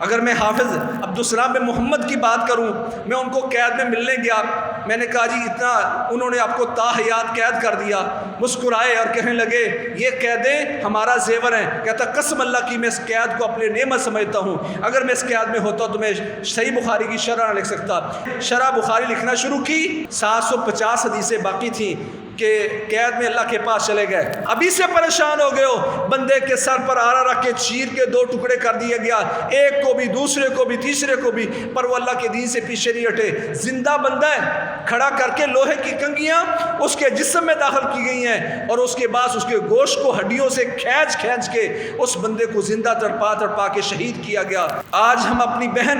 اگر میں حافظ عبدالسلام بن محمد کی بات کروں، میں ان کو قید میں ملنے گیا، میں نے کہا جی اتنا انہوں نے آپ کو تاحیات قید کر دیا، مسکرائے اور کہنے لگے یہ قیدیں ہمارا زیور ہیں۔ کہتا قسم اللہ کی میں اس قید کو اپنے نعمت سمجھتا ہوں، اگر میں اس قید میں ہوتا تو میں صحیح بخاری کی شرح نہ لکھ سکتا۔ شرح بخاری لکھنا شروع کی، 750 حدیثیں باقی تھیں کہ قید میں اللہ کے پاس چلے گئے۔ ابھی سے پریشان ہو گئے ہو، بندے کے سر پر آرا رکھ کے چیر کے 2 ٹکڑے کر دیا گیا، ایک کو بھی، دوسرے کو بھی، تیسرے کو بھی، پر وہ اللہ کے دین سے پیچھے نہیں ہٹے۔ زندہ بندہ ہے، کھڑا کر کے لوہے کی کنگیاں اس کے جسم میں داخل کی گئی ہیں، اور اس کے بعد اس کے گوشت کو ہڈیوں سے کھینچ کھینچ کے اس بندے کو زندہ تڑپا تڑپا کے شہید کیا گیا۔ آج ہم اپنی بہن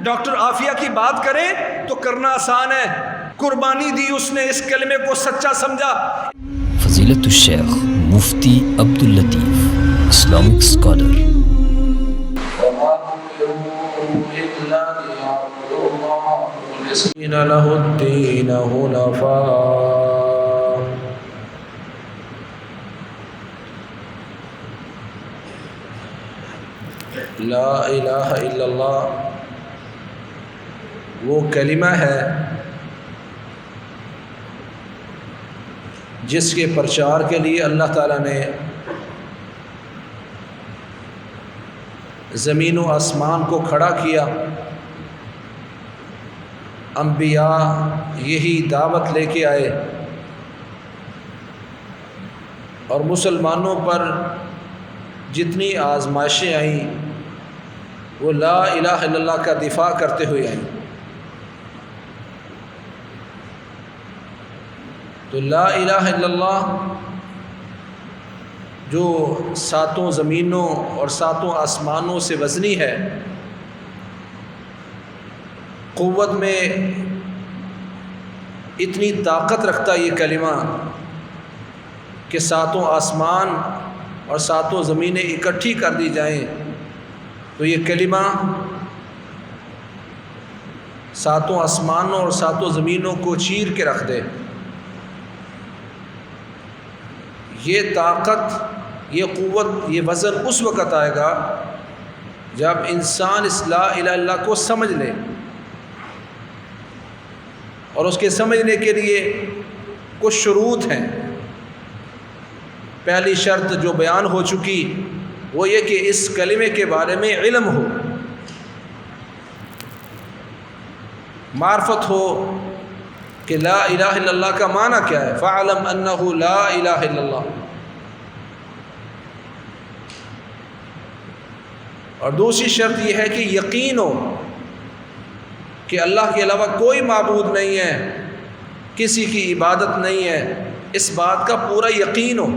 ڈاکٹر عافیہ کی بات کریں تو کرنا آسان ہے، قربانی دی اس نے، اس کلمے کو سچا سمجھا۔ فضیلت الشیخ مفتی عبداللطیف، اسلامک اسکالر۔ لَهُ الدِّينَ حُنَفَاءَ لا الہ الا اللہ وہ کلمہ ہے جس کے پرچار کے لیے اللہ تعالیٰ نے زمین و آسمان کو کھڑا کیا۔ انبیاء یہی دعوت لے کے آئے، اور مسلمانوں پر جتنی آزمائشیں آئیں وہ لا الہ الا اللہ کا دفاع کرتے ہوئے آئیں۔ تو لا الہ الا اللہ جو 7 زمینوں اور 7 آسمانوں سے وزنی ہے، قوت میں اتنی طاقت رکھتا یہ کلمہ کہ 7 آسمان اور 7 زمینیں اکٹھی کر دی جائیں تو یہ کلمہ 7 آسمانوں اور 7 زمینوں کو چیر کے رکھ دے۔ یہ طاقت، یہ قوت، یہ وزن اس وقت آئے گا جب انسان اس لا الہ الا اللہ کو سمجھ لے، اور اس کے سمجھنے کے لیے کچھ شروط ہیں۔ پہلی شرط جو بیان ہو چکی وہ یہ کہ اس کلمے کے بارے میں علم ہو، معرفت ہو کہ لا الہ الا اللہ کا معنی کیا ہے۔ فَاعْلَمْ أَنَّهُ لَا إِلَهَ إِلَّا اللَّهُ۔ اور دوسری شرط یہ ہے کہ یقین ہو کہ اللہ کے علاوہ کوئی معبود نہیں ہے، کسی کی عبادت نہیں ہے، اس بات کا پورا یقین ہو۔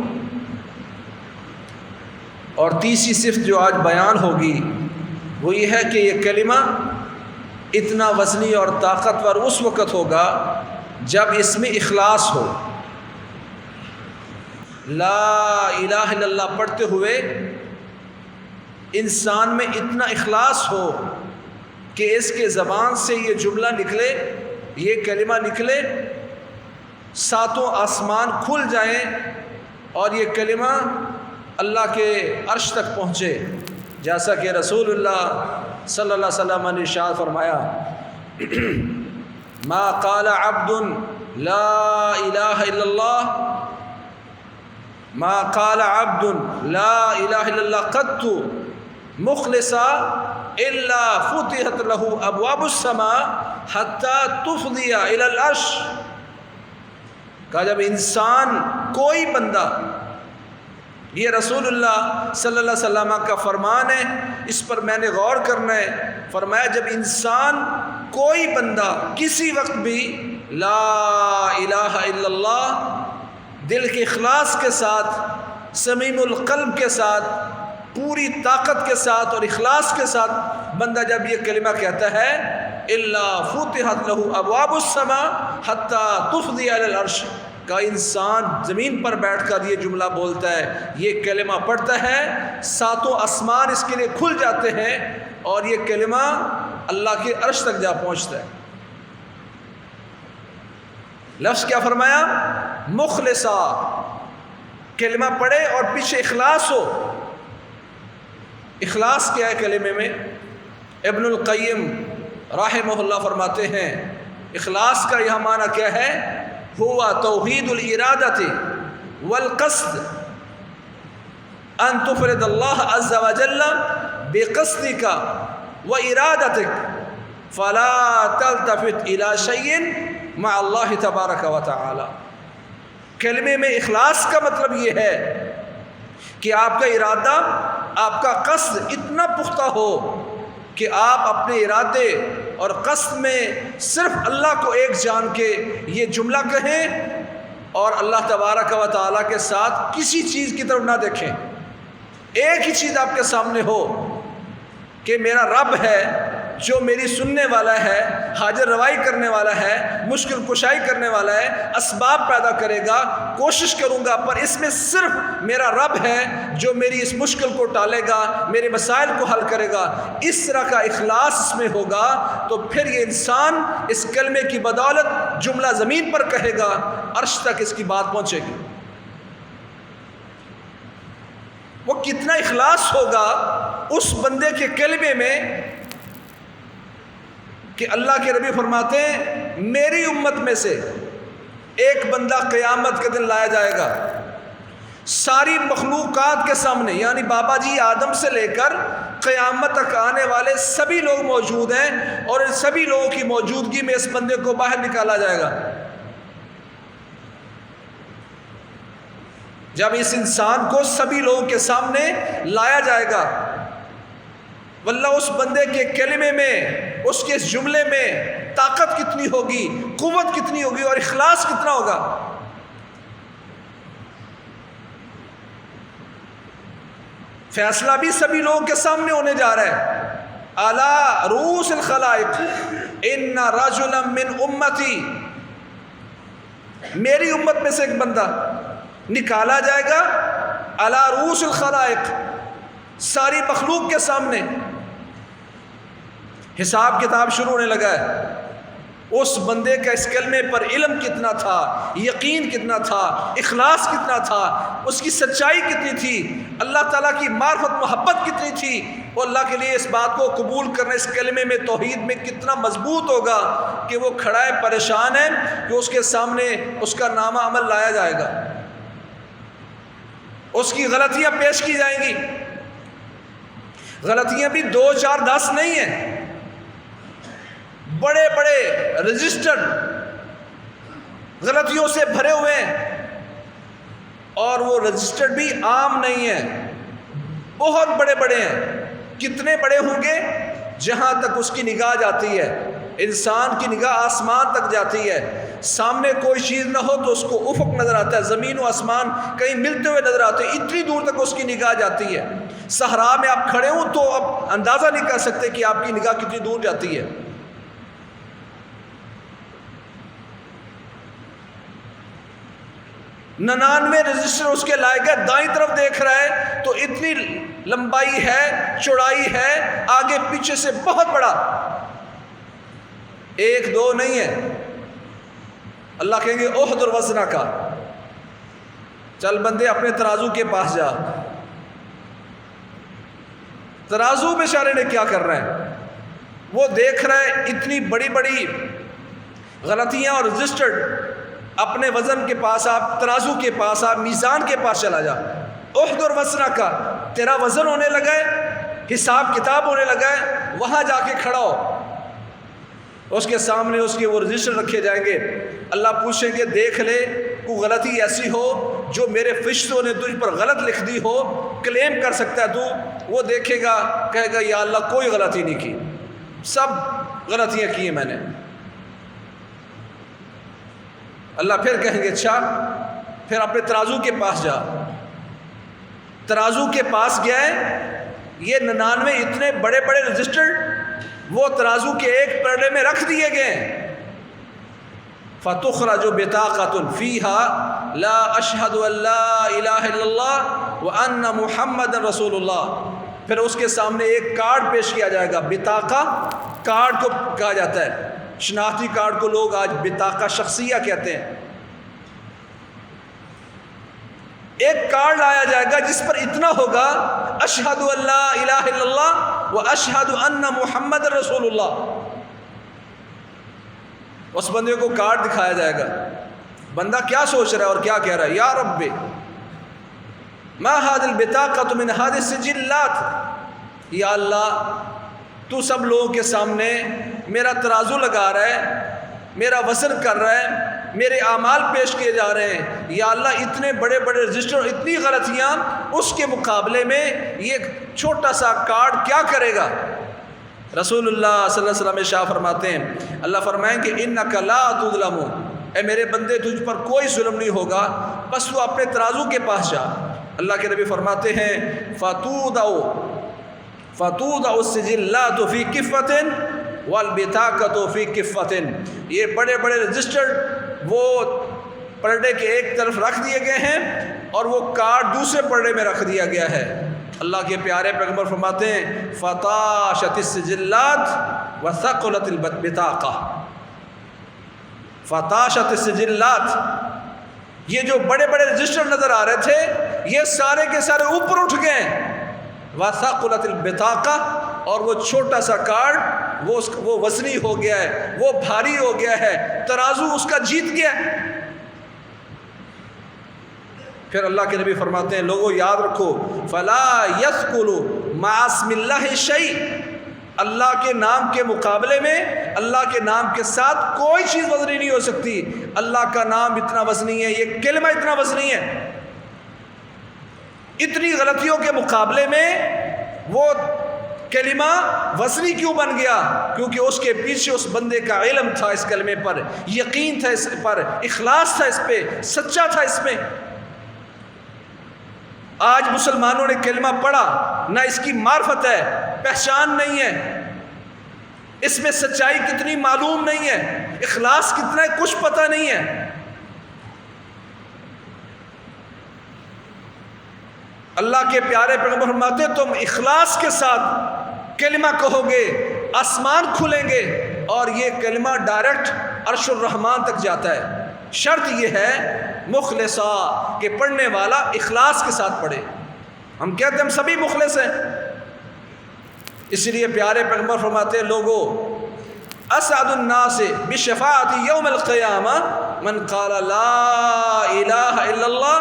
اور تیسری صفت جو آج بیان ہوگی وہ یہ ہے کہ یہ کلمہ اتنا وزنی اور طاقتور اس وقت ہوگا جب اس میں اخلاص ہو۔ لا الہ الا اللہ پڑھتے ہوئے انسان میں اتنا اخلاص ہو کہ اس کے زبان سے یہ جملہ نکلے، یہ کلمہ نکلے، 7 آسمان کھل جائیں اور یہ کلمہ اللہ کے عرش تک پہنچے، جیسا کہ رسول اللہ صلی اللہ علیہ وسلم نے ارشاد فرمایا ما قال عبد لا الہ الا اللہ، ما قال عبد لا الہ الا اللہ قط مخلصا الا فتحت له ابواب السماء حتى تفضي الى العرش۔ کہا جب انسان، کوئی بندہ، یہ رسول اللہ صلی اللہ علیہ وسلم کا فرمان ہے، اس پر میں نے غور کرنا ہے۔ فرمایا جب انسان، کوئی بندہ کسی وقت بھی لا الہ الا اللہ دل کے اخلاص کے ساتھ، صمیم القلب کے ساتھ، پوری طاقت کے ساتھ اور اخلاص کے ساتھ بندہ جب یہ کلمہ کہتا ہے الا فتحت له ابواب السماء حتى تفضي على العرش، کا انسان زمین پر بیٹھ کر یہ جملہ بولتا ہے، یہ کلمہ پڑھتا ہے، 7 آسمان اس کے لیے کھل جاتے ہیں اور یہ کلمہ اللہ کے عرش تک جا پہنچتا ہے۔ لفظ کیا فرمایا؟ مخلصا، کلمہ پڑھے اور پیچھے اخلاص ہو۔ اخلاص کیا ہے کلمے میں؟ ابن القیم رحمہ اللہ فرماتے ہیں اخلاص کا یہ معنی کیا ہے؟ ہوا توحید الارادۃ والقصد ان تفرد اللہ عز وجل بقصدک وارادتک فلا تلتفت الى شیء مع اللہ تبارک و تعالی۔ کلمے میں اخلاص کا مطلب یہ ہے کہ آپ کا ارادہ، آپ کا قصد اتنا پختہ ہو کہ آپ اپنے ارادے اور قصد میں صرف اللہ کو ایک جان کے یہ جملہ کہیں اور اللہ تبارک و تعالیٰ کے ساتھ کسی چیز کی طرف نہ دیکھیں۔ ایک ہی چیز آپ کے سامنے ہو کہ میرا رب ہے جو میری سننے والا ہے، حاجت روائی کرنے والا ہے، مشکل کشائی کرنے والا ہے، اسباب پیدا کرے گا، کوشش کروں گا، پر اس میں صرف میرا رب ہے جو میری اس مشکل کو ٹالے گا، میرے مسائل کو حل کرے گا۔ اس طرح کا اخلاص اس میں ہوگا تو پھر یہ انسان اس کلمے کی بدولت جملہ زمین پر کہے گا، عرش تک اس کی بات پہنچے گی۔ وہ کتنا اخلاص ہوگا اس بندے کے کلمے میں کہ اللہ کے نبی فرماتے ہیں میری امت میں سے ایک بندہ قیامت کے دن لایا جائے گا، ساری مخلوقات کے سامنے، یعنی بابا جی آدم سے لے کر قیامت تک آنے والے سبھی لوگ موجود ہیں، اور ان سبھی لوگوں کی موجودگی میں اس بندے کو باہر نکالا جائے گا۔ جب اس انسان کو سبھی لوگوں کے سامنے لایا جائے گا، واللہ اس بندے کے کلمے میں، اس کے اس جملے میں طاقت کتنی ہوگی، قوت کتنی ہوگی اور اخلاص کتنا ہوگا۔ فیصلہ بھی سبھی لوگوں کے سامنے ہونے جا رہا ہے۔ علی رؤوس الخلائق ان رجلا من امتی، میری امت میں سے ایک بندہ نکالا جائے گا علی رؤوس الخلائق، ساری مخلوق کے سامنے۔ حساب کتاب شروع ہونے لگا ہے۔ اس بندے کا اس کلمے پر علم کتنا تھا، یقین کتنا تھا، اخلاص کتنا تھا، اس کی سچائی کتنی تھی، اللہ تعالیٰ کی معرفت محبت کتنی تھی، وہ اللہ کے لیے اس بات کو قبول کرنے، اس کلمے میں توحید میں کتنا مضبوط ہوگا کہ وہ کھڑا ہے، پریشان ہے کہ اس کے سامنے اس کا نامہ عمل لایا جائے گا، اس کی غلطیاں پیش کی جائیں گی۔ غلطیاں بھی 2 4 10 نہیں ہیں، بڑے بڑے رجسٹرڈ غلطیوں سے بھرے ہوئے ہیں، اور وہ رجسٹرڈ بھی عام نہیں ہیں، بہت بڑے بڑے ہیں۔ کتنے بڑے ہوں گے؟ جہاں تک اس کی نگاہ جاتی ہے، انسان کی نگاہ آسمان تک جاتی ہے، سامنے کوئی چیز نہ ہو تو اس کو افق نظر آتا ہے، زمین و آسمان کہیں ملتے ہوئے نظر آتے ہیں، اتنی دور تک اس کی نگاہ جاتی ہے۔ صحرا میں آپ کھڑے ہوں تو آپ اندازہ نہیں کر سکتے کہ آپ کی نگاہ کتنی دور جاتی ہے۔ 99 رجسٹر اس کے لائے گئے، دائیں طرف دیکھ رہا ہے تو اتنی لمبائی ہے، چوڑائی ہے، آگے پیچھے سے بہت بڑا، 1 2 نہیں ہے۔ اللہ کہیں گے احضر وزنہ کا، چل بندے اپنے ترازو کے پاس جا۔ ترازو بیچارے نے کیا کر رہا ہے؟ وہ دیکھ رہا ہے اتنی بڑی بڑی غلطیاں اور رجسٹرڈ، اپنے وزن کے پاس آپ، ترازو کے پاس آپ، میزان کے پاس چلا جا۔ احضر وزنہ کا، تیرا وزن ہونے لگا ہے، حساب کتاب ہونے لگا ہے، وہاں جا کے کھڑا ہو۔ اس کے سامنے اس کے وہ رجسٹر رکھے جائیں گے، اللہ پوچھیں گے دیکھ لے کوئی غلطی ایسی ہو جو میرے فرشتوں نے تجھ پر غلط لکھ دی ہو، کلیم کر سکتا ہے تو؟ وہ دیکھے گا، کہے گا یا اللہ کوئی غلطی نہیں کی، سب غلطیاں کی ہیں میں نے۔ اللہ پھر کہیں گے اچھا پھر اپنے ترازو کے پاس جا۔ ترازو کے پاس گیا ہے، یہ 99 اتنے بڑے بڑے رجسٹر وہ ترازو کے ایک پرڑے میں رکھ دیے گئے ہیں۔ فَتُخْرَجُ بِطَاقَةٌ فِيهَا لَا أَشْهَدُ أَن لَا إِلَهَ إِلَّا اللَّهُ وَأَنَّ مُحَمَّدًا رَسُولُ اللَّهُ۔ پھر اس کے سامنے ایک کارڈ پیش کیا جائے گا، بطاقہ کارڈ کو کہا جاتا ہے، شناختی کارڈ کو لوگ آج بطاقہ شخصیہ کہتے ہیں۔ ایک کارڈ لایا جائے گا جس پر اتنا ہوگا اشہد ان لا الہ الا اللہ و اشہد ان محمد رسول اللہ. اس بندے کو کارڈ دکھایا جائے گا. بندہ کیا سوچ رہا ہے اور کیا کہہ رہا ہے؟ یا رب ما هذه البطاقة من هذه السجلات، یا اللہ تو سب لوگوں کے سامنے میرا ترازو لگا رہا ہے، میرا وزن کر رہا ہے، میرے اعمال پیش کیے جا رہے ہیں. یا اللہ اتنے بڑے بڑے رجسٹر، اتنی غلطیاں، اس کے مقابلے میں یہ چھوٹا سا کارڈ کیا کرے گا؟ رسول اللہ صلی اللہ علیہ وسلم ارشاد فرماتے ہیں، اللہ فرمائیں کہ انک لا تظلم، اے میرے بندے تجھ پر کوئی ظلم نہیں ہوگا، بس تو اپنے ترازو کے پاس جا. اللہ کے نبی فرماتے ہیں فتوضع السجلات فی کفۃ والبطاقۃ فی کفۃ، یہ بڑے بڑے رجسٹر وہ پردے کے ایک طرف رکھ دیے گئے ہیں اور وہ کارڈ دوسرے پردے میں رکھ دیا گیا ہے. اللہ کے پیارے پیغمبر فرماتے ہیں فطاشت السجلات وثقلت البطاقہ. فطاشت السجلات، یہ جو بڑے بڑے رجسٹر نظر آ رہے تھے یہ سارے کے سارے اوپر اٹھ گئے. وثقلت البطاقہ، اور وہ چھوٹا سا کارڈ وہ وزنی ہو گیا ہے، وہ بھاری ہو گیا ہے، ترازو اس کا جیت گیا. پھر اللہ کے نبی فرماتے ہیں لوگوں یاد رکھو فلا یثقل مع اسم اللہ شیء، اللہ کے نام کے مقابلے میں اللہ کے نام کے ساتھ کوئی چیز وزنی نہیں ہو سکتی. اللہ کا نام اتنا وزنی ہے، یہ کلمہ اتنا وزنی ہے. اتنی غلطیوں کے مقابلے میں وہ کلمہ وزنی کیوں بن گیا؟ کیونکہ اس کے پیچھے اس بندے کا علم تھا اس کلمے پر، یقین تھا اس پر، اخلاص تھا اس پہ، سچا تھا اس میں. آج مسلمانوں نے کلمہ پڑھا، نہ اس کی معرفت ہے، پہچان نہیں ہے، اس میں سچائی کتنی معلوم نہیں ہے، اخلاص کتنا ہے کچھ پتہ نہیں ہے. اللہ کے پیارے پیغمبر فرماتے ہیں تم اخلاص کے ساتھ کلمہ کہو گے آسمان کھلیں گے اور یہ کلمہ ڈائریکٹ عرش الرحمان تک جاتا ہے. شرط یہ ہے مخلصا کہ پڑھنے والا اخلاص کے ساتھ پڑھے. ہم کہتے ہیں ہم سبھی مخلص ہیں، اس لیے پیارے پیغمبر فرماتے ہیں لوگوں اسعد الناس بشفاعت یوم القیامہ من قال لا الہ الا اللہ،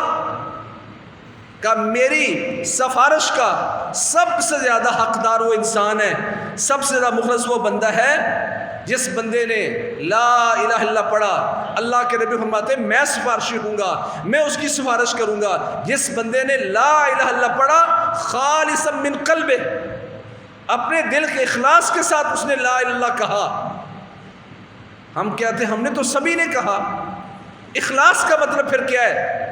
کہ میری سفارش کا سب سے زیادہ حقدار وہ انسان ہے، سب سے زیادہ مخلص وہ بندہ ہے جس بندے نے لا الہ الا اللہ پڑھا. اللہ کے نبی فرماتے ہیں میں سفارشی ہوں گا، میں اس کی سفارش کروں گا جس بندے نے لا الہ الا اللہ پڑھا خالصا من قلبہ، اپنے دل کے اخلاص کے ساتھ اس نے لا الہ الا اللہ کہا. ہم کہتے ہیں ہم نے تو سبھی نے کہا. اخلاص کا مطلب پھر کیا ہے؟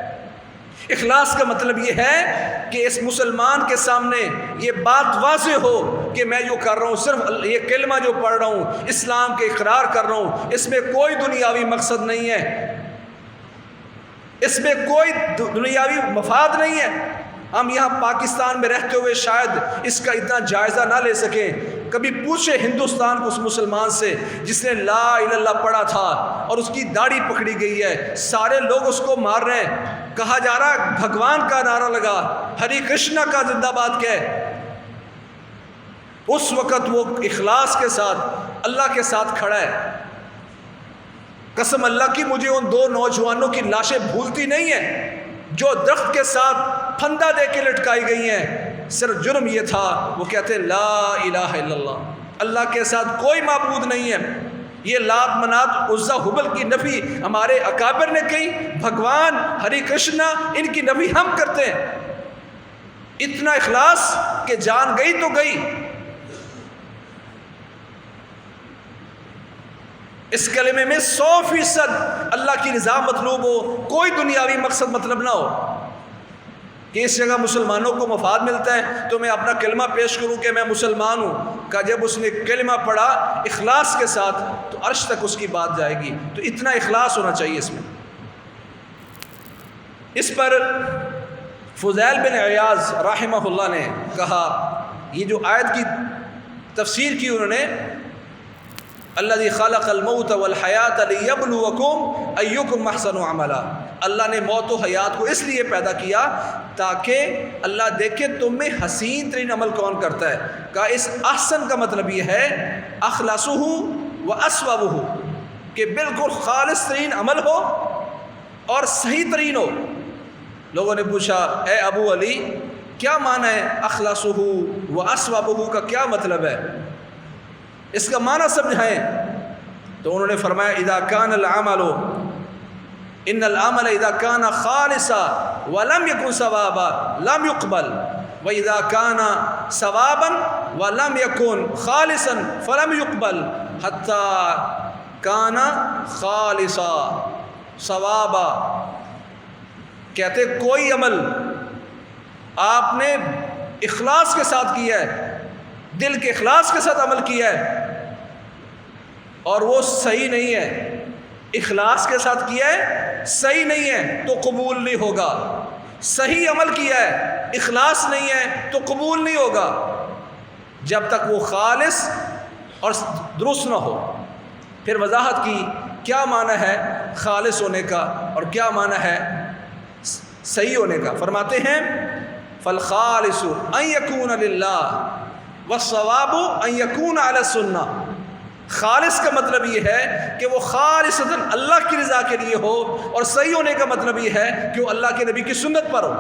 اخلاص کا مطلب یہ ہے کہ اس مسلمان کے سامنے یہ بات واضح ہو کہ میں جو کر رہا ہوں صرف یہ کلمہ جو پڑھ رہا ہوں اسلام کے اقرار کر رہا ہوں، اس میں کوئی دنیاوی مقصد نہیں ہے، اس میں کوئی دنیاوی مفاد نہیں ہے. ہم یہاں پاکستان میں رہتے ہوئے شاید اس کا اتنا جائزہ نہ لے سکیں. کبھی پوچھے ہندوستان کو اس مسلمان سے جس نے لا الہ الا اللہ پڑھا تھا اور اس کی داڑھی پکڑی گئی ہے، سارے لوگ اس کو مار رہے ہیں، کہا جا رہا ہے بھگوان کا نعرہ لگا، ہری کرشنا کا زندہ باد کہے. اس وقت وہ اخلاص کے ساتھ اللہ کے ساتھ کھڑا ہے. قسم اللہ کی مجھے ان دو نوجوانوں کی لاشیں بھولتی نہیں ہیں جو درخت کے ساتھ پھندا دے کے لٹکائی گئی ہیں. صرف جرم یہ تھا وہ کہتے ہیں لا الہ الا اللہ، اللہ کے ساتھ کوئی معبود نہیں ہے. یہ لات منات عزا حبل کی نفی ہمارے اکابر نے کی، بھگوان ہری کرشنا ان کی نفی ہم کرتے ہیں. اتنا اخلاص کہ جان گئی تو گئی. اس کلمے میں 100% اللہ کی رضا مطلوب ہو، کوئی دنیاوی مقصد مطلب نہ ہو کہ اس جگہ مسلمانوں کو مفاد ملتا ہے تو میں اپنا کلمہ پیش کروں کہ میں مسلمان ہوں. کہ جب اس نے کلمہ پڑھا اخلاص کے ساتھ تو عرش تک اس کی بات جائے گی. تو اتنا اخلاص ہونا چاہیے اس میں. اس پر فضیل بن عیاض رحمہ اللہ نے کہا، یہ جو آیت کی تفسیر کی انہوں نے، الذی خلق الموت والحیات لیبلوکم ایکم احسن عملا، اللہ نے موت و حیات کو اس لیے پیدا کیا تاکہ اللہ دیکھے تم میں حسین ترین عمل کون کرتا ہے. کہا اس احسن کا مطلب یہ ہے اخلصہ و اصوبہ، کہ بالکل خالص ترین عمل ہو اور صحیح ترین ہو. لوگوں نے پوچھا اے ابو علی کیا معنی ہے اخلصہ و اصوبہ کا، کیا مطلب ہے، اس کا معنی سمجھائیں. تو انہوں نے فرمایا اذا کان العمل ان العمل اذا كان خالصا ولم يكن ثوابا لم يقبل واذا كان ثوابا ولم يكن خالصا فلم يقبل حتى كان خالصا ثوابا. کہتے کوئی عمل آپ نے اخلاص کے ساتھ کیا ہے، دل کے اخلاص کے ساتھ عمل کیا ہے اور وہ صحیح نہیں ہے، اخلاص کے ساتھ کیا ہے صحیح نہیں ہے تو قبول نہیں ہوگا. صحیح عمل کیا ہے اخلاص نہیں ہے تو قبول نہیں ہوگا جب تک وہ خالص اور درست نہ ہو. پھر وضاحت کی کیا معنی ہے خالص ہونے کا اور کیا معنی ہے صحیح ہونے کا. فرماتے ہیں فالخالص ان یکون للہ والصواب ان یکون علی السنہ. خالص کا مطلب یہ ہے کہ وہ خالصتاً اللہ کی رضا کے لیے ہو، اور صحیح ہونے کا مطلب یہ ہے کہ وہ اللہ کے نبی کی سنت پر ہو.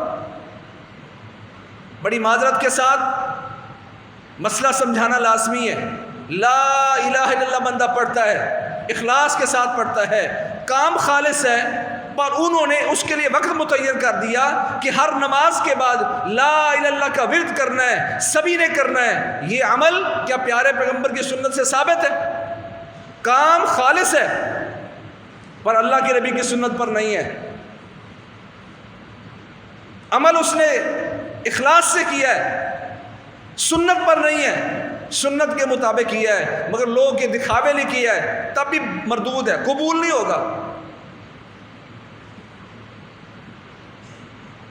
بڑی معذرت کے ساتھ مسئلہ سمجھانا لازمی ہے. لا الہ الا اللہ بندہ پڑھتا ہے، اخلاص کے ساتھ پڑھتا ہے، کام خالص ہے، پر انہوں نے اس کے لیے وقت متعین کر دیا کہ ہر نماز کے بعد لا الہ الا اللہ کا ورد کرنا ہے، سبھی نے کرنا ہے. یہ عمل کیا پیارے پیغمبر کی سنت سے ثابت ہے؟ کام خالص ہے پر اللہ کے نبی کی سنت پر نہیں ہے. عمل اس نے اخلاص سے کیا ہے، سنت پر نہیں ہے، سنت کے مطابق کیا ہے مگر لوگ کے دکھاوے لیے کیا ہے، تب بھی مردود ہے، قبول نہیں ہوگا.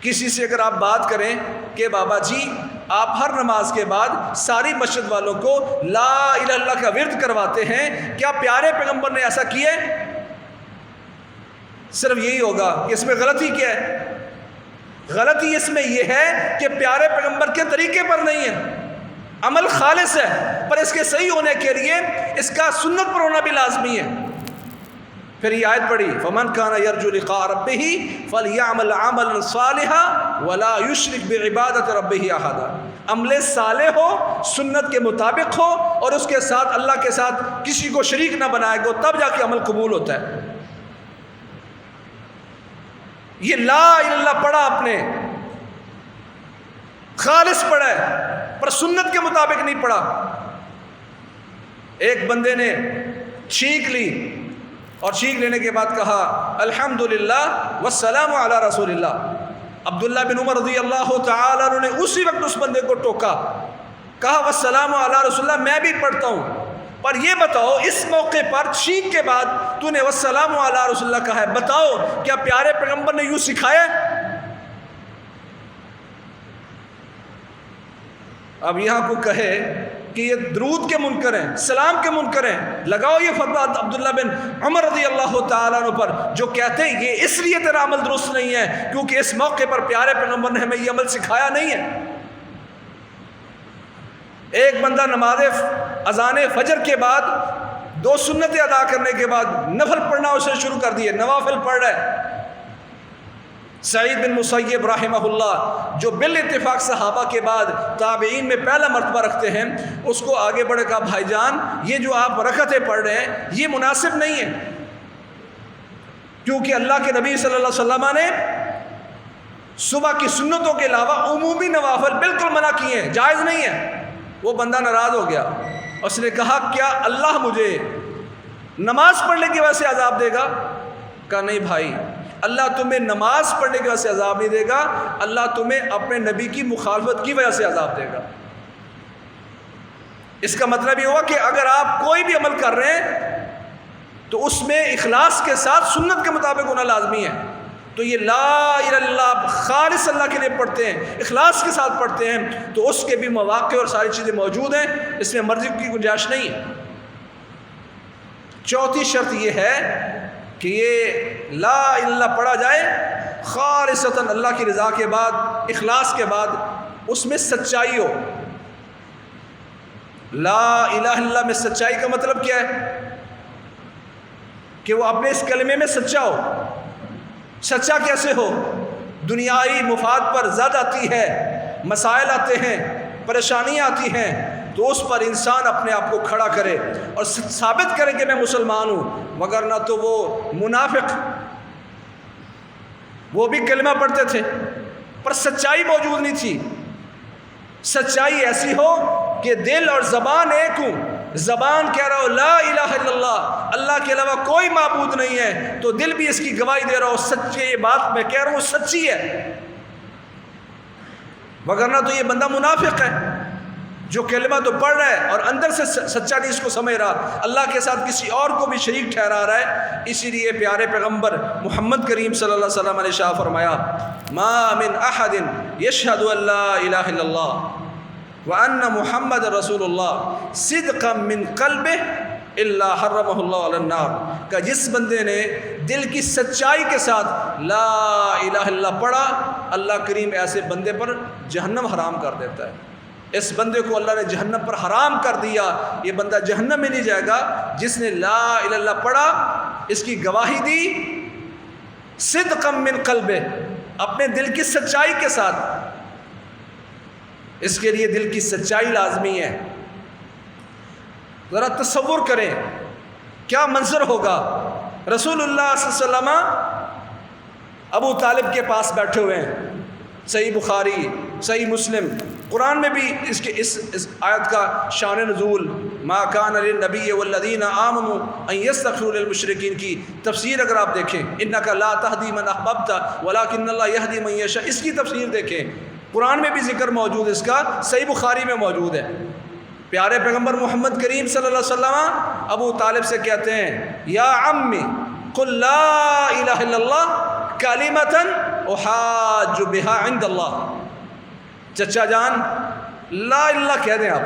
کسی سے اگر آپ بات کریں کہ بابا جی آپ ہر نماز کے بعد ساری مسجد والوں کو لا الہ الا اللہ کا ورد کرواتے ہیں، کیا پیارے پیغمبر نے ایسا کیا ہے؟ صرف یہی ہوگا کہ اس میں غلطی کیا ہے؟ غلطی اس میں یہ ہے کہ پیارے پیغمبر کے طریقے پر نہیں ہے. عمل خالص ہے پر اس کے صحیح ہونے کے لیے اس کا سنت پر ہونا بھی لازمی ہے. پھر یہ آیت پڑھی فمن کان یرجو لقاء ربہ فلیعمل عملا صالحا ولا یشرک بعبادۃ ربہ احدا. عمل صالح ہو، سنت کے مطابق ہو اور اس کے ساتھ اللہ کے ساتھ کسی کو شریک نہ بنائے گا، تب جا کے عمل قبول ہوتا ہے. یہ لا الہ الا اللہ پڑھا آپ نے، خالص پڑھا ہے پر سنت کے مطابق نہیں پڑھا. ایک بندے نے چھینک لی اور چھینک لینے کے بعد کہا الحمدللہ والسلام علی رسول اللہ. عبداللہ بن عمر رضی اللہ تعالیٰ عنہ نے اسی وقت اس بندے کو ٹوکا، کہا والسلام علی رسول اللہ میں بھی پڑھتا ہوں، پر یہ بتاؤ اس موقع پر چھینک کے بعد تو نے والسلام علی رسول اللہ کہا ہے، بتاؤ کیا پیارے پیغمبر نے یوں سکھایا ہے؟ اب یہاں کو کہے کہ یہ درود کے منکر ہیں، سلام کے منکر ہیں، لگاؤ یہ فتویٰ عبداللہ بن عمر رضی اللہ تعالیٰ عنہ پر جو کہتے ہیں یہ اس لیے تیرا عمل درست نہیں ہے کیونکہ اس موقع پر پیارے پیغمبر نے ہمیں یہ عمل سکھایا نہیں ہے. ایک بندہ نماز اذان فجر کے بعد 2 سنتیں ادا کرنے کے بعد نفل پڑھنا اسے شروع کر دیے، نوافل پڑھ رہا ہے. سعید بن مسیب رحمہ اللہ جو بالاتفاق صحابہ کے بعد تابعین میں پہلا مرتبہ رکھتے ہیں، اس کو آگے بڑھ کہا بھائی جان یہ جو آپ رکعتیں پڑھ رہے ہیں یہ مناسب نہیں ہے، کیونکہ اللہ کے نبی صلی اللہ علیہ وسلم نے صبح کی سنتوں کے علاوہ عمومی نوافل بالکل منع کیے ہیں، جائز نہیں ہے. وہ بندہ ناراض ہو گیا، اس نے کہا کیا اللہ مجھے نماز پڑھنے کی وجہ سے عذاب دے گا؟ کہا نہیں بھائی، اللہ تمہیں نماز پڑھنے کی وجہ سے عذاب نہیں دے گا، اللہ تمہیں اپنے نبی کی مخالفت کی وجہ سے عذاب دے گا. اس کا مطلب یہ ہوا کہ اگر آپ کوئی بھی عمل کر رہے ہیں تو اس میں اخلاص کے ساتھ سنت کے مطابق ہونا لازمی ہے. تو یہ لا الہ الا اللہ خالص اللہ کے لیے پڑھتے ہیں، اخلاص کے ساتھ پڑھتے ہیں تو اس کے بھی مواقع اور ساری چیزیں موجود ہیں، اس میں مرضی کی گنجائش نہیں ہے. چوتھی شرط یہ ہے کہ یہ لا الہ الا اللہ پڑھا جائے خالصتاً اللہ کی رضا کے بعد، اخلاص کے بعد، اس میں سچائی ہو۔ لا الہ الا اللہ میں سچائی کا مطلب کیا ہے؟ کہ وہ اپنے اس کلمے میں سچا ہو۔ سچا کیسے ہو؟ دنیائی مفاد پر زد آتی ہے، مسائل آتے ہیں، پریشانیاں آتی ہیں، تو اس پر انسان اپنے آپ کو کھڑا کرے اور ثابت کرے کہ میں مسلمان ہوں، مگر نہ تو وہ منافق، وہ بھی کلمہ پڑھتے تھے پر سچائی موجود نہیں تھی۔ سچائی ایسی ہو کہ دل اور زبان ایک ہوں، زبان کہہ رہا ہو لا الہ الا اللہ، اللہ کے علاوہ کوئی معبود نہیں ہے، تو دل بھی اس کی گواہی دے رہا ہو سچی، یہ بات میں کہہ رہا ہوں سچی ہے، وگرنہ تو یہ بندہ منافق ہے جو کلمہ تو پڑھ رہا ہے اور اندر سے سچا نہیں اس کو سمجھ رہا، اللہ کے ساتھ کسی اور کو بھی شریک ٹھہرا رہا ہے۔ اسی لیے پیارے پیغمبر محمد کریم صلی اللہ علیہ وسلم نے ارشاد فرمایا ما من احد یشہد ان لا الہ الا اللہ وان محمد رسول اللہ صدقا من قلبہ الا حرمہ اللہ علی النار، کہ جس بندے نے دل کی سچائی کے ساتھ لا الہ الا اللہ پڑھا، اللہ کریم ایسے بندے پر جہنم حرام کر دیتا ہے۔ اس بندے کو اللہ نے جہنم پر حرام کر دیا، یہ بندہ جہنم میں نہیں جائے گا جس نے لا الہ الا اللہ پڑھا، اس کی گواہی دی صدقا من قلبہ، اپنے دل کی سچائی کے ساتھ۔ اس کے لیے دل کی سچائی لازمی ہے۔ ذرا تصور کریں کیا منظر ہوگا، رسول اللہ صلی اللہ علیہ وسلم ابو طالب کے پاس بیٹھے ہوئے ہیں، صحیح بخاری، صحیح مسلم، قرآن میں بھی اس آیت کا شان نزول ما کان للنبی والذین آمنوا ان یستغفروا للمشرکین کی تفسیر اگر آپ دیکھیں، انک لا تہدی من احببت ولکن اللہ یہدی من یشاء، اس کی تفسیر دیکھیں، قرآن میں بھی ذکر موجود ہے، اس کا صحیح بخاری میں موجود ہے۔ پیارے پیغمبر محمد کریم صلی اللہ علیہ وسلم ابو طالب سے کہتے ہیں یا عمی قل لا الہ الا اللہ کلمۃ احاج بہا عند اللہ، چچا جان لا اللہ کہہ دیں آپ،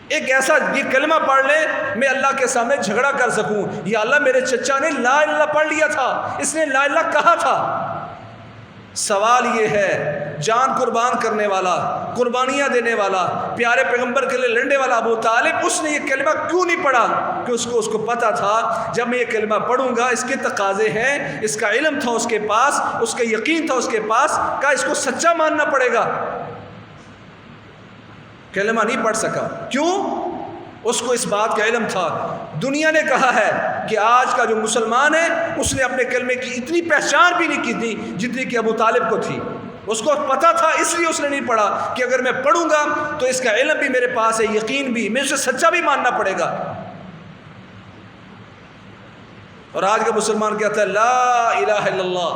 ایک ایسا یہ کلمہ پڑھ لیں میں اللہ کے سامنے جھگڑا کر سکوں، یا اللہ میرے چچا نے لا اللہ پڑھ لیا تھا، اس نے لا اللہ کہا تھا۔ سوال یہ ہے جان قربان کرنے والا، قربانیاں دینے والا، پیارے پیغمبر کے لیے لڑنے والا ابو طالب، اس نے یہ کلمہ کیوں نہیں پڑھا؟ کہ اس کو پتہ تھا جب میں یہ کلمہ پڑھوں گا اس کے تقاضے ہیں، اس کا علم تھا اس کے پاس، اس کا یقین تھا اس کے پاس، کہ اس کو سچا ماننا پڑے گا، کلمہ نہیں پڑھ سکا۔ کیوں؟ اس کو اس بات کا علم تھا، دنیا نے کہا ہے کہ آج کا جو مسلمان ہے اس نے اپنے کلمے کی اتنی پہچان بھی نہیں کی تھی جتنی کہ ابو طالب کو تھی، اس کو پتہ تھا، اس لیے اس نے نہیں پڑھا کہ اگر میں پڑھوں گا تو اس کا علم بھی میرے پاس ہے، یقین بھی، میں اسے سچا بھی ماننا پڑے گا۔ اور آج کا مسلمان کہتا ہے لا الہ الا اللہ،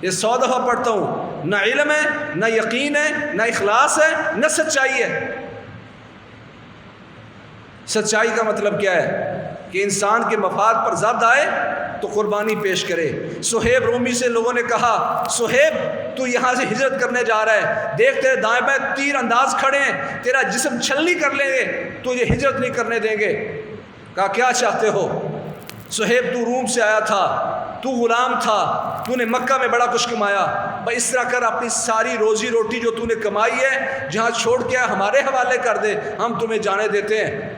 یہ 100 دفعہ پڑھتا ہوں، نہ علم ہے، نہ یقین ہے، نہ اخلاص ہے، نہ سچائی ہے۔ سچائی کا مطلب کیا ہے؟ کہ انسان کے مفاد پر زد آئے تو قربانی پیش کرے۔ صہیب رومی سے لوگوں نے کہا صہیب تو یہاں سے ہجرت کرنے جا رہا ہے، دیکھ تیرے دائیں بائیں تیر انداز کھڑے ہیں، تیرا جسم چھلنی کر لیں گے، تو یہ ہجرت نہیں کرنے دیں گے۔ کہا کیا چاہتے ہو؟ صہیب تو روم سے آیا تھا، تو غلام تھا، تو نے مکہ میں بڑا کچھ کمایا، بھائی اس طرح کر اپنی ساری روزی روٹی جو تو نے کمائی ہے جہاں چھوڑ کے ہمارے حوالے کر دے، ہم تمہیں جانے دیتے ہیں۔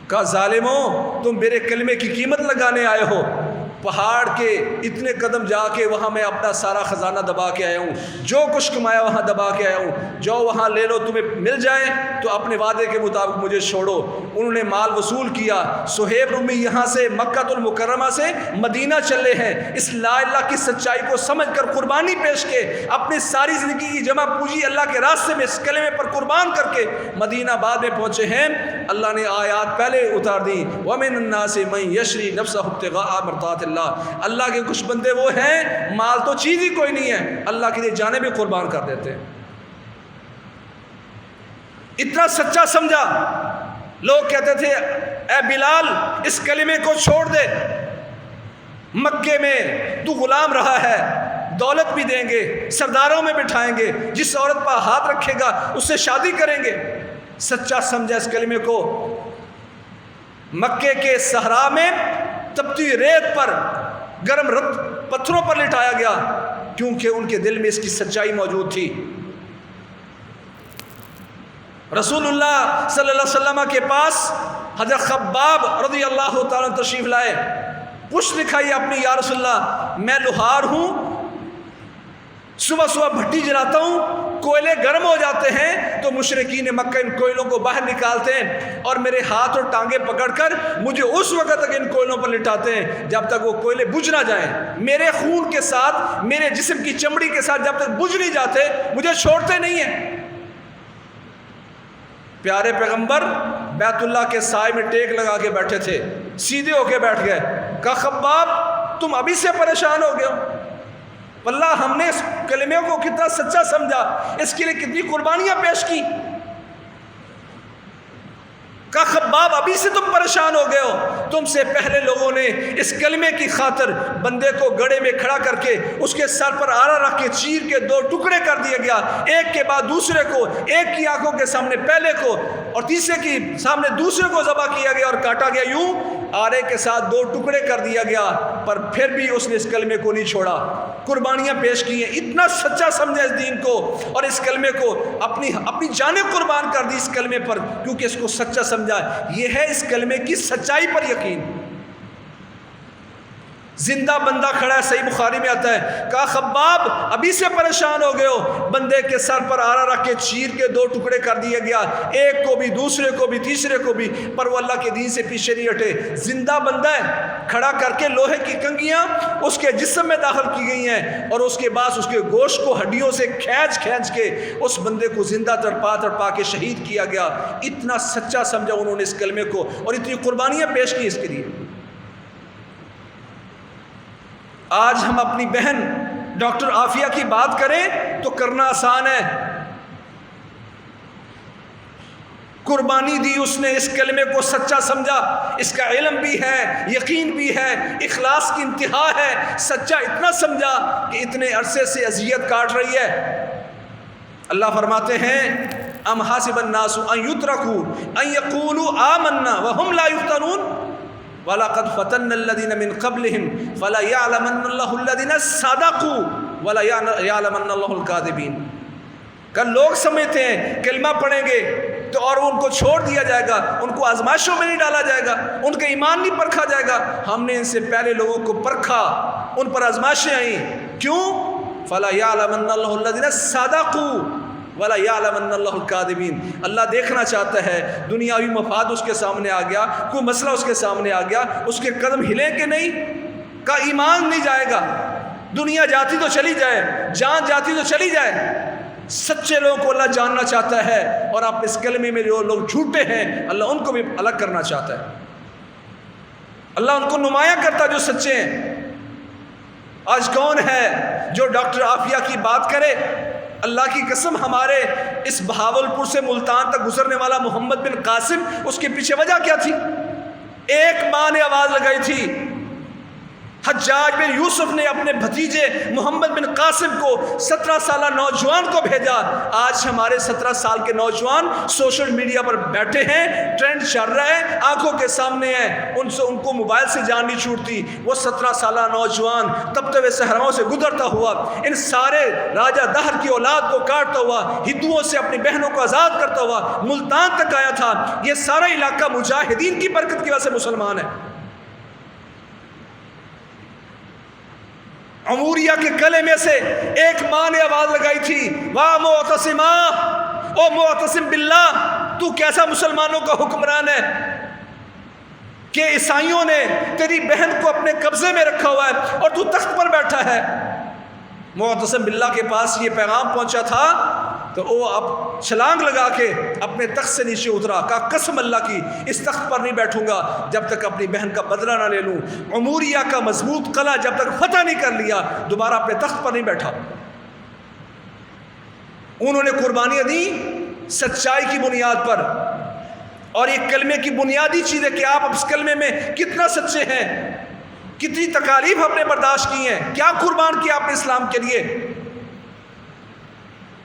کہا ظالموں تم میرے کلمے کی قیمت لگانے آئے ہو، پہاڑ کے اتنے قدم جا کے وہاں میں اپنا سارا خزانہ دبا کے آیا ہوں، جو کچھ کمایا وہاں دبا کے آیا ہوں، جاؤ وہاں لے لو، تمہیں مل جائے تو اپنے وعدے کے مطابق مجھے چھوڑو۔ انہوں نے مال وصول کیا۔ صہیب رومی یہاں سے مکہ المکرمہ سے مدینہ چلے ہیں، اس لا الہ کی سچائی کو سمجھ کر قربانی پیش کے اپنی ساری زندگی کی جمع پوجی اللہ کے راستے میں اس کلمے پر قربان کر کے مدینہ بعد میں پہنچے ہیں۔ اللہ نے آیات پہلے اتار دی وَمِنَ النَّاسِ مَن يَشْرِي نَفْسَهُ ابْتِغَاءَ مَرْضَاتِ اللَّهِ، اللہ کے کچھ بندے وہ ہیں مال تو چیز ہی کوئی نہیں ہے، اللہ کے لیے جانیں بھی قربان کر دیتے ہیں۔ اتنا سچا سمجھا، لوگ کہتے تھے اے بلال اس کلمے کو چھوڑ دے، مکے میں تو غلام رہا ہے، دولت بھی دیں گے، سرداروں میں بٹھائیں گے، جس عورت پر ہاتھ رکھے گا اس سے شادی کریں گے۔ سچا سمجھا اس کلمے کو۔ مکے کے صحرا میں تپتی ریت پر، گرم پتھروں پر لٹایا گیا، کیونکہ ان کے دل میں اس کی سچائی موجود تھی۔ رسول اللہ صلی اللہ علیہ وسلم کے پاس حضرت خباب رضی اللہ تعالیٰ تشریف لائے، پوچھ دکھائی اپنی، یا رسول اللہ میں لوہار ہوں، صبح صبح بھٹی جلاتا ہوں، کوئلے گرم ہو جاتے ہیں تو مشرکین مکہ ان کوئلوں کو باہر نکالتے ہیں اور میرے ہاتھ اور ٹانگیں پکڑ کر مجھے اس وقت تک ان کوئلوں پر لٹاتے ہیں جب تک وہ کوئلے بجھ نہ جائیں، میرے خون کے ساتھ، میرے جسم کی چمڑی کے ساتھ جب تک بجھ نہیں جاتے مجھے چھوڑتے نہیں ہیں۔ پیارے پیغمبر بیت اللہ کے سائے میں ٹیک لگا کے بیٹھے تھے، سیدھے ہو کے بیٹھ گئے، کہا خباب تم ابھی سے پریشان ہو گئے ہو؟ واللہ ہم نے اس کلمے کو کتنا سچا سمجھا، اس کے لیے کتنی قربانیاں پیش کی۔ کہا خباب ابھی سے تم پریشان ہو گئے ہو؟ تم سے پہلے لوگوں نے اس کلمے کی خاطر بندے کو گڑھے میں کھڑا کر کے اس کے سر پر آرا رکھ کے چیر کے 2 ٹکڑے کر دیا گیا، ایک کے بعد دوسرے کو، ایک کی آنکھوں کے سامنے پہلے کو اور تیسرے کی سامنے دوسرے کو ذبح کیا گیا اور کاٹا گیا، یوں آرے کے ساتھ 2 ٹکڑے کر دیا گیا، پر پھر بھی اس نے اس کلمے کو نہیں چھوڑا، قربانیاں پیش کی ہیں، اتنا سچا سمجھا اس دین کو اور اس کلمے کو اپنی جانیں قربان کر دی اس کلمے پر، کیونکہ اس کو سچا سمجھا۔ یہ ہے اس کلمے کی سچائی پر یقین۔ زندہ بندہ کھڑا ہے، صحیح بخاری میں آتا ہے، کہا خباب ابھی سے پریشان ہو گئے ہو؟ بندے کے سر پر آرا رکھ کے چیر کے 2 ٹکڑے کر دیا گیا، ایک کو بھی، دوسرے کو بھی، تیسرے کو بھی، پر وہ اللہ کے دین سے پیچھے نہیں ہٹے۔ زندہ بندہ ہے، کھڑا کر کے لوہے کی کنگیاں اس کے جسم میں داخل کی گئی ہیں اور اس کے بعد اس کے گوشت کو ہڈیوں سے کھینچ کے اس بندے کو زندہ تڑپا کے شہید کیا گیا۔ اتنا سچا سمجھا انہوں نے اس کلمے کو اور اتنی قربانیاں پیش کی اس کے لیے۔ آج ہم اپنی بہن ڈاکٹر عافیہ کی بات کریں تو کرنا آسان ہے، قربانی دی اس نے، اس کلمے کو سچا سمجھا، اس کا علم بھی ہے، یقین بھی ہے، اخلاص کی انتہا ہے، سچا اتنا سمجھا کہ اتنے عرصے سے اذیت کاٹ رہی ہے۔ اللہ فرماتے ہیں ام حاسب الناس ان یترکوا ان یقولوا آمنا وهم لا یفتنون وَلَقَدْ فَتَنَّ الَّذِينَ مِنْ قَبْلِهِمْ فَلَا يَعْلَمَنَّ اللَّهُ الَّذِينَ صَدَقُوا وَلَا يَعْلَمَنَّ اللَّهُ الْكَاذِبِينَ۔ کہ لوگ سمجھتے ہیں کلمہ پڑھیں گے تو اور ان کو چھوڑ دیا جائے گا، ان کو آزمائشوں میں نہیں ڈالا جائے گا، ان کا ایمان نہیں پرکھا جائے گا۔ ہم نے ان سے پہلے لوگوں کو پرکھا، ان پر آزمائشیں آئیں، کیوں؟ فَلَا يَعْلَمَنَّ اللَّهُ الَّذِينَ صَدَقُوا وَلَا يَعْلَمَنَّ اللَّهُ الْكَاذِبِينَ۔ اللہ دیکھنا چاہتا ہے، دنیاوی مفاد اس کے سامنے آ گیا، کوئی مسئلہ اس کے سامنے آ گیا، اس کے قدم ہلیں کہ نہیں؟ کا ایمان نہیں جائے گا، دنیا جاتی تو چلی جائے، جان جاتی تو چلی جائے۔ سچے لوگوں کو اللہ جاننا چاہتا ہے اور آپ اس کلمے میں جو لوگ جھوٹے ہیں اللہ ان کو بھی الگ کرنا چاہتا ہے، اللہ ان کو نمایاں کرتا جو سچے ہیں۔ آج کون ہے جو ڈاکٹر عافیہ کی بات کرے؟ اللہ کی قسم ہمارے اس بہاولپور سے ملتان تک گزرنے والا محمد بن قاسم، اس کے پیچھے وجہ کیا تھی؟ ایک ماں نے آواز لگائی تھی، حجاج بن یوسف نے اپنے بھتیجے محمد بن قاسم کو 17 سالہ نوجوان کو بھیجا۔ آج ہمارے 17 سال کے نوجوان سوشل میڈیا پر بیٹھے ہیں، ٹرینڈ چل رہا ہے، آنکھوں کے سامنے ہے، ان کو موبائل سے جان نہیں چھوٹتی۔ وہ 17 سالہ نوجوان تپتے ہوئے صحراؤں سے گزرتا ہوا، ان سارے راجہ دہر کی اولاد کو کاٹتا ہوا، ہندوؤں سے اپنی بہنوں کو آزاد کرتا ہوا ملتان تک آیا تھا۔ یہ سارا علاقہ مجاہدین کی برکت کی وجہ سے مسلمان ہے۔ عموریہ کے گلے میں سے ایک ماں نے آواز لگائی تھی، واہ معتصما، او معتصم باللہ، تو کیسا مسلمانوں کا حکمران ہے کہ عیسائیوں نے تیری بہن کو اپنے قبضے میں رکھا ہوا ہے اور تو تخت پر بیٹھا ہے۔ معتصم باللہ کے پاس یہ پیغام پہنچا تھا تو وہ اب چھلانگ لگا کے اپنے تخت سے نیچے اترا، کہا قسم اللہ کی اس تخت پر نہیں بیٹھوں گا جب تک اپنی بہن کا بدلہ نہ لے لوں، عموریہ کا مضبوط قلعہ جب تک فتح نہیں کر لیا دوبارہ اپنے تخت پر نہیں بیٹھا۔ انہوں نے قربانیاں دی سچائی کی بنیاد پر، اور یہ کلمے کی بنیادی چیز ہے کہ آپ اس کلمے میں کتنا سچے ہیں، کتنی تکالیف ہم نے برداشت کی ہیں، کیا قربان کیا آپ نے اسلام کے لیے۔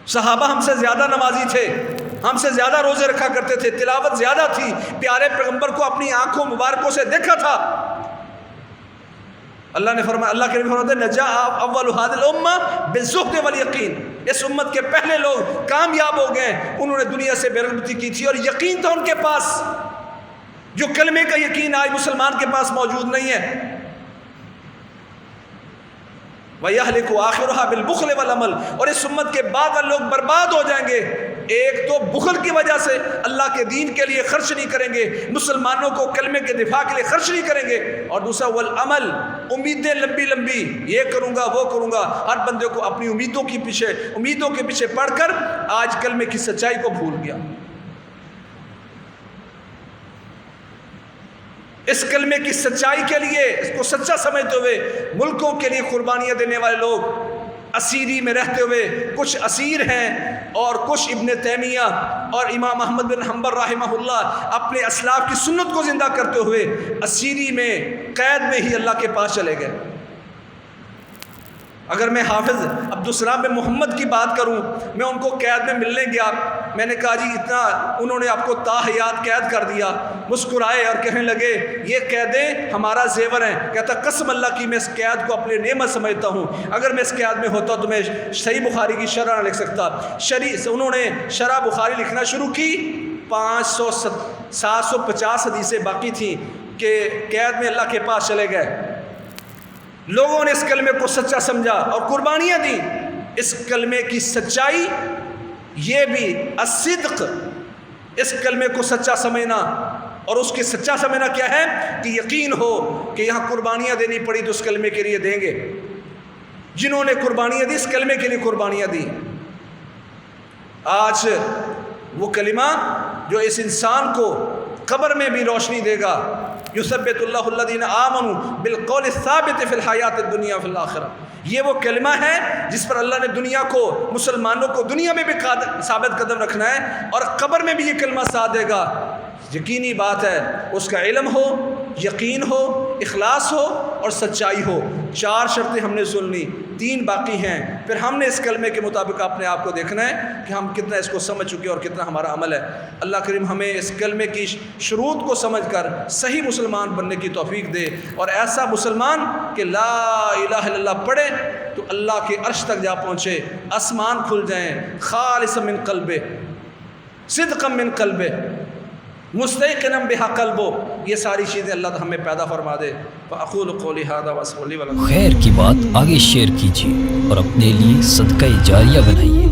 صحابہ ہم سے زیادہ نمازی تھے، ہم سے زیادہ روزے رکھا کرتے تھے، تلاوت زیادہ تھی، پیارے پیغمبر کو اپنی آنکھوں مبارکوں سے دیکھا تھا، اللہ نے فرمایا، اللہ کے نبی فرماتے ہیں نجا اول هذه الامه بالزهد والیقین، اس امت کے پہلے لوگ کامیاب ہو گئے، انہوں نے دنیا سے بے رغبتی کی تھی اور یقین تھا ان کے پاس، جو کلمے کا یقین آج مسلمان کے پاس موجود نہیں ہے۔ وَيَهْلِكُ آخِرُهَا بِالْبُخْلِ وَالْعَمَلِ، اور اس امت کے بعد لوگ برباد ہو جائیں گے، ایک تو بخل کی وجہ سے اللہ کے دین کے لیے خرچ نہیں کریں گے، مسلمانوں کو کلمے کے دفاع کے لیے خرچ نہیں کریں گے، اور دوسرا والعمل، امیدیں لمبی لمبی، یہ کروں گا وہ کروں گا، ہر بندے کو اپنی امیدوں کے پیچھے پڑھ کر آج کلمے کی سچائی کو بھول گیا۔ اس کلمے کی سچائی کے لیے، اس کو سچا سمجھتے ہوئے ملکوں کے لیے قربانیاں دینے والے لوگ اسیری میں رہتے ہوئے، کچھ اسیر ہیں اور کچھ ابن تیمیہ اور امام احمد بن حنبل رحمہ اللہ اپنے اسلاف کی سنت کو زندہ کرتے ہوئے اسیری میں، قید میں ہی اللہ کے پاس چلے گئے۔ اگر میں حافظ عبدالسلام بن محمد کی بات کروں، میں ان کو قید میں ملنے گیا، میں نے کہا جی اتنا انہوں نے آپ کو تاحیات قید کر دیا، مسکرائے اور کہنے لگے یہ قیدیں ہمارا زیور ہیں۔ کہتا قسم اللہ کی میں اس قید کو اپنے نعمت سمجھتا ہوں، اگر میں اس قید میں ہوتا تو میں صحیح بخاری کی شرح نہ لکھ سکتا۔ انہوں نے شرح بخاری لکھنا شروع کی، 750 حدیثیں باقی تھیں کہ قید میں اللہ کے پاس چلے گئے۔ لوگوں نے اس کلمے کو سچا سمجھا اور قربانیاں دیں۔ اس کلمے کی سچائی، یہ بھی الصدق، اس کلمے کو سچا سمجھنا، اور اس کے سچا سمجھنا کیا ہے کہ یقین ہو کہ یہاں قربانیاں دینی پڑی تو اس کلمے کے لیے دیں گے۔ جنہوں نے قربانیاں دی اس کلمے کے لیے قربانیاں دی، آج وہ کلمہ جو اس انسان کو قبر میں بھی روشنی دے گا، یثبت اللہ الذین آمنوا بالقول الثابت فی الحیات الدنیا فی الآخرہ، یہ وہ کلمہ ہے جس پر اللہ نے دنیا کو، مسلمانوں کو دنیا میں بھی ثابت قدم رکھنا ہے اور قبر میں بھی یہ کلمہ ساتھ دے گا۔ یقینی بات ہے، اس کا علم ہو، یقین ہو، اخلاص ہو اور سچائی ہو۔ 4 شرطیں ہم نے سن لی، 3 باقی ہیں، پھر ہم نے اس کلمے کے مطابق اپنے آپ کو دیکھنا ہے کہ ہم کتنا اس کو سمجھ چکے اور کتنا ہمارا عمل ہے۔ اللہ کریم ہمیں اس کلمے کی شروط کو سمجھ کر صحیح مسلمان بننے کی توفیق دے، اور ایسا مسلمان کہ لا الہ الا اللہ پڑھے تو اللہ کے عرش تک جا پہنچے، آسمان کھل جائیں، خالصا من قلبہ، صدقا من قلبہ، مستيقنا بها قلبو، یہ ساری چیزیں اللہ ہمیں پیدا فرما دے۔ فاقول قولی ھذا واستغفر لي ولکم۔ خیر کی بات آگے شیئر کیجیے اور اپنے لیے صدقہ جاریہ بنائیے۔